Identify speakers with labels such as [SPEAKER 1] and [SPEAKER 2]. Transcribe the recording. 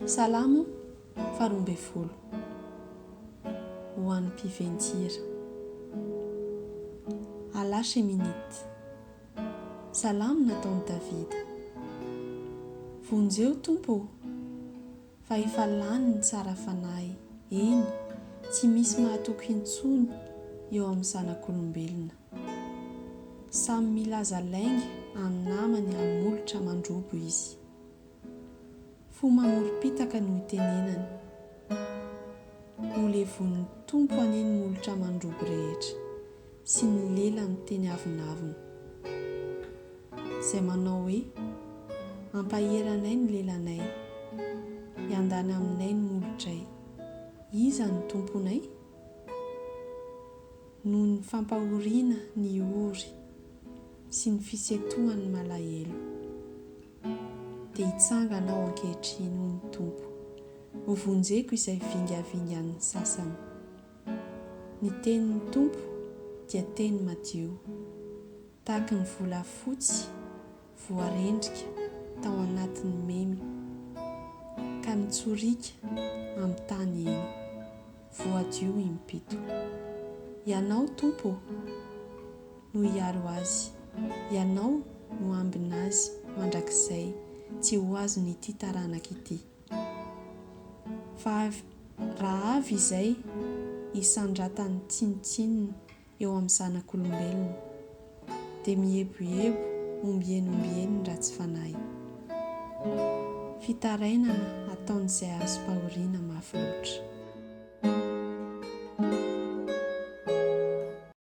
[SPEAKER 1] Salamo faharoambe folo ho an'ny mpiventira. Alà Sheminity. Salamo nataon'i Davida. Vonjeo Tompo, fa efa lany ny tsara fanahy. Eny, tsy misy mahatoky intsony eo amin'ny zanak'olombelona. Samy milaza lainga amin'ny namany amin'ny molotra mandrobo izy. Fo mamorom-pitaka no itenenany. Ho levon'ny Tompo aneny molotra mandrobo rehetra sy ny lela miteny avinavina. Izay manao hoe, ampaheranay ny lelanay, hiandana aminay ny molotray. Iza ny tomponay? Noho ny fampahoriana ny ory sy ny fisetohan'ny malahelo. Dia hitsangana ao ankehitriny hoy ny Tompo. Ho vonjeko izay vingavingan'ny sasany. Ny tenin'ny Tompo dia teny madio, tahaka ny volafotsy voarendrika tao anatin'ny memy, ka mitsorika amin'ny tany eny, voadio impito. Ianao Tompo no hiaro azy, ianao no ambina azy mandrakizay tsy ho azo n'ity taranaka ity. Fa raha avy izay hisandratan'ny tsinotsinony eo amin'ny zanak'olombelona, dia mieboebo ombieny ratsy fanahy. Fitarainana ataon'izay azo pahoriana mafy loatra.